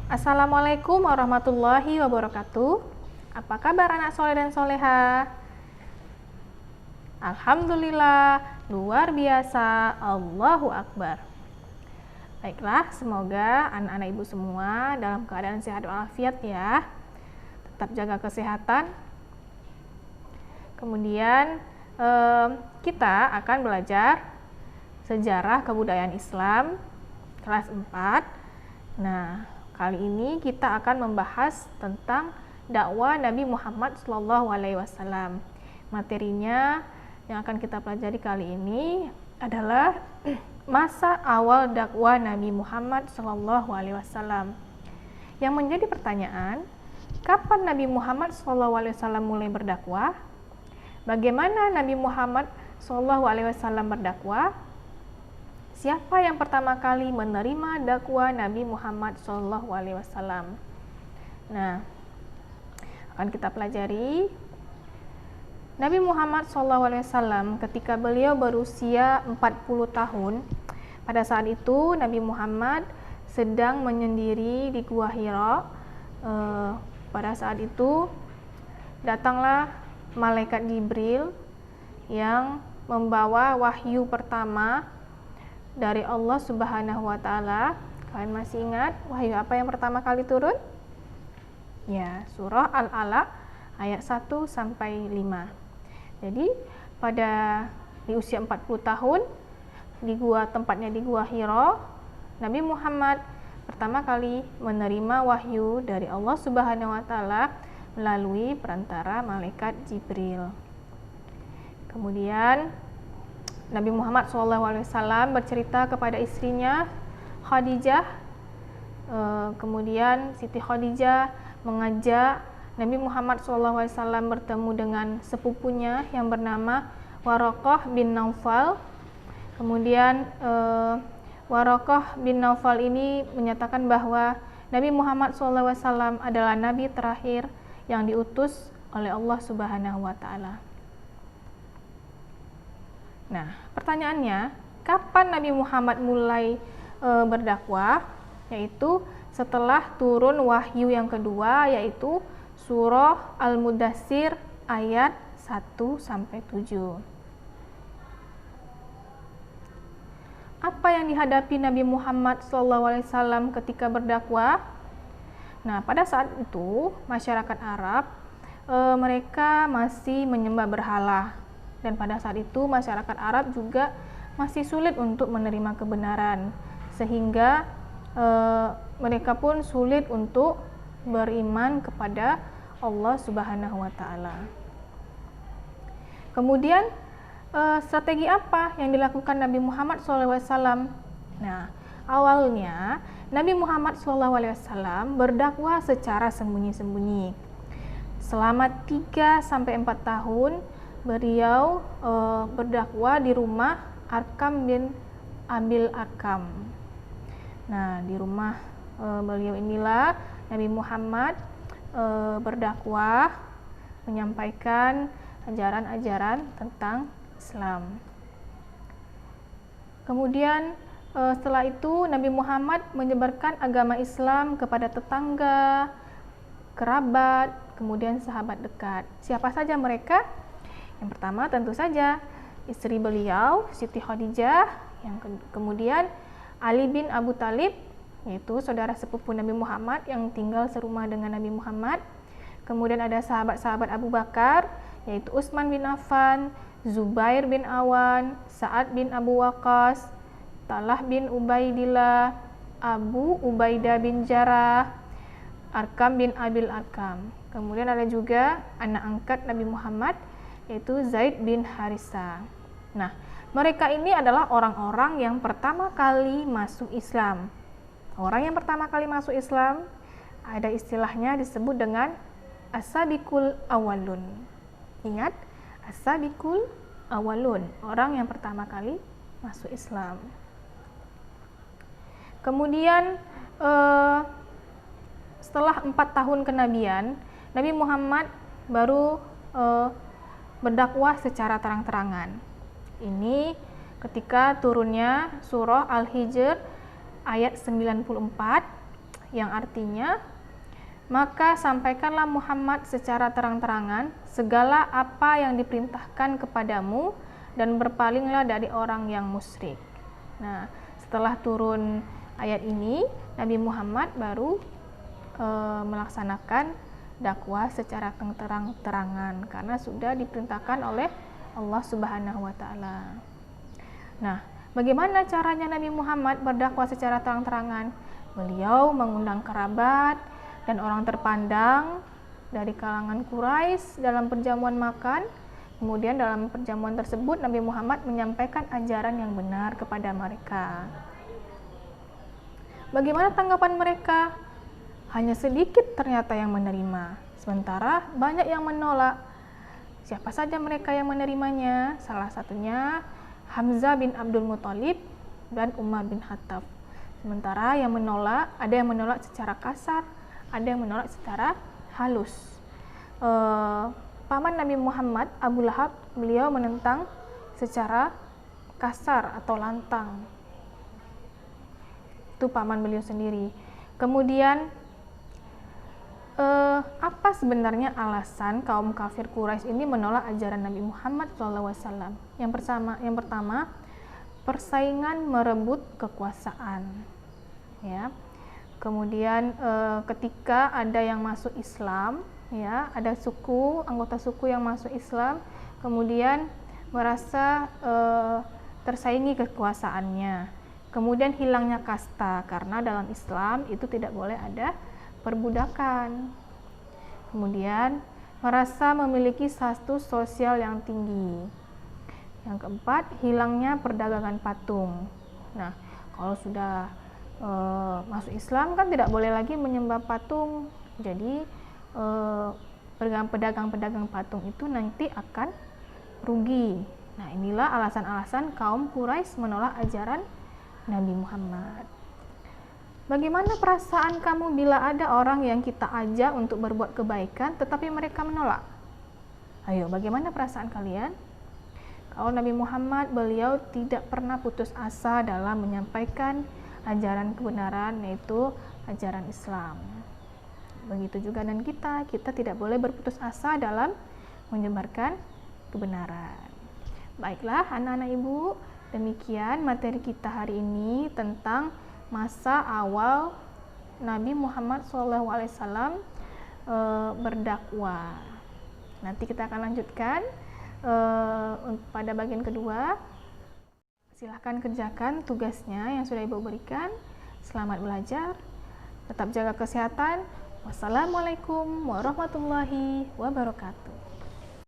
Assalamualaikum warahmatullahi wabarakatuh. Apa kabar anak soleh dan soleha? Alhamdulillah, luar biasa, Allahu Akbar. Baiklah, semoga anak-anak ibu semua dalam keadaan sehat walafiat ya. Tetap jaga kesehatan. Kemudian kita akan belajar sejarah kebudayaan Islam kelas 4. Nah, kali ini kita akan membahas tentang dakwah Nabi Muhammad SAW. Materinya yang akan kita pelajari kali ini adalah masa awal dakwah Nabi Muhammad SAW. Yang menjadi pertanyaan, kapan Nabi Muhammad SAW mulai berdakwah? Bagaimana Nabi Muhammad SAW berdakwah? Siapa yang pertama kali menerima dakwah Nabi Muhammad SAW? Nah, akan kita pelajari. Nabi Muhammad SAW ketika beliau berusia 40 tahun, pada saat itu Nabi Muhammad sedang menyendiri di Gua Hira. Pada saat itu datanglah malaikat Jibril yang membawa wahyu pertama dari Allah Subhanahu wa Ta'ala. Kalian masih ingat wahyu apa yang pertama kali turun? Ya, surah Al-Alaq ayat 1 sampai 5. Jadi di usia 40 tahun tempatnya di Gua Hira, Nabi Muhammad pertama kali menerima wahyu dari Allah Subhanahu wa Ta'ala melalui perantara malaikat Jibril. Kemudian Nabi Muhammad SAW bercerita kepada istrinya Khadijah. Kemudian Siti Khadijah mengajak Nabi Muhammad SAW bertemu dengan sepupunya yang bernama Waraqah bin Naufal. Kemudian Waraqah bin Naufal ini menyatakan bahwa Nabi Muhammad SAW adalah nabi terakhir yang diutus oleh Allah Subhanahu wa Ta'ala. Nah, pertanyaannya, kapan Nabi Muhammad mulai berdakwah? Yaitu setelah turun wahyu yang kedua, yaitu surah Al-Mudaththir ayat 1 sampai 7. Apa yang dihadapi Nabi Muhammad SAW ketika berdakwah? Nah, pada saat itu masyarakat Arab mereka masih menyembah berhala. Dan pada saat itu masyarakat Arab juga masih sulit untuk menerima kebenaran, sehingga mereka pun sulit untuk beriman kepada Allah Subhanahu wa Ta'ala. Kemudian strategi apa yang dilakukan Nabi Muhammad SAW? Nah, awalnya Nabi Muhammad SAW berdakwah secara sembunyi-sembunyi. Selama 3-4 tahun beliau berdakwah di rumah Arkam bin Abil Arkam. Nah, di rumah beliau inilah Nabi Muhammad berdakwah, menyampaikan ajaran-ajaran tentang Islam. Kemudian setelah itu Nabi Muhammad menyebarkan agama Islam kepada tetangga, kerabat, kemudian sahabat dekat. Siapa saja mereka? Yang pertama tentu saja istri beliau, Siti Khadijah, yang kemudian Ali bin Abu Thalib, yaitu saudara sepupu Nabi Muhammad yang tinggal serumah dengan Nabi Muhammad. Kemudian ada sahabat-sahabat Abu Bakar, yaitu Utsman bin Affan, Zubair bin Awan, Sa'ad bin Abu Waqqas, Talha bin Ubaidillah, Abu Ubaidah bin Jarrah, Arkam bin Abil Arkam. Kemudian ada juga anak angkat Nabi Muhammad, yaitu Zaid bin Harithah. Nah, mereka ini adalah orang-orang yang pertama kali masuk Islam. Orang yang pertama kali masuk Islam ada istilahnya disebut dengan as-sabiqul awwalun. Ingat, as-sabiqul awwalun, orang yang pertama kali masuk Islam. Kemudian setelah 4 tahun kenabian, Nabi Muhammad baru berdakwah secara terang-terangan. Ini ketika turunnya surah Al-Hijr ayat 94 yang artinya, maka sampaikanlah Muhammad secara terang-terangan segala apa yang diperintahkan kepadamu dan berpalinglah dari orang yang musyrik. Nah, setelah turun ayat ini, Nabi Muhammad baru melaksanakan dakwah secara terang-terangan karena sudah diperintahkan oleh Allah Subhanahu wa taala. Nah, bagaimana caranya Nabi Muhammad berdakwah secara terang-terangan? Beliau mengundang kerabat dan orang terpandang dari kalangan Quraisy dalam perjamuan makan. Kemudian dalam perjamuan tersebut Nabi Muhammad menyampaikan ajaran yang benar kepada mereka. Bagaimana tanggapan mereka? Hanya sedikit ternyata yang menerima, sementara banyak yang menolak. Siapa saja mereka yang menerimanya? Salah satunya Hamzah bin Abdul Muthalib dan Umar bin Khattab. Sementara yang menolak, ada yang menolak secara kasar, ada yang menolak secara halus. Paman Nabi Muhammad, Abu Lahab, beliau menentang secara kasar atau lantang. Itu paman beliau sendiri. Kemudian apa sebenarnya alasan kaum kafir Quraisy ini menolak ajaran Nabi Muhammad SAW? Yang pertama, persaingan merebut kekuasaan. Ya. Kemudian ketika ada yang masuk Islam, ya, ada anggota suku yang masuk Islam, kemudian merasa tersaingi kekuasaannya. Kemudian hilangnya kasta karena dalam Islam itu tidak boleh ada perbudakan. Kemudian merasa memiliki status sosial yang tinggi. Yang keempat, hilangnya perdagangan patung. Nah, kalau sudah masuk Islam kan tidak boleh lagi menyembah patung. Jadi pedagang-pedagang patung itu nanti akan rugi. Nah, inilah alasan-alasan kaum Quraisy menolak ajaran Nabi Muhammad. Bagaimana perasaan kamu bila ada orang yang kita ajak untuk berbuat kebaikan tetapi mereka menolak? Ayo, bagaimana perasaan kalian? Kalau Nabi Muhammad, beliau tidak pernah putus asa dalam menyampaikan ajaran kebenaran, yaitu ajaran Islam. Begitu juga dengan kita tidak boleh berputus asa dalam menyebarkan kebenaran. Baiklah anak-anak ibu, demikian materi kita hari ini tentang masa awal Nabi Muhammad SAW berdakwah. Nanti kita akan lanjutkan pada bagian kedua. Silahkan kerjakan tugasnya yang sudah ibu berikan. Selamat belajar, tetap jaga kesehatan. Wassalamualaikum warahmatullahi wabarakatuh.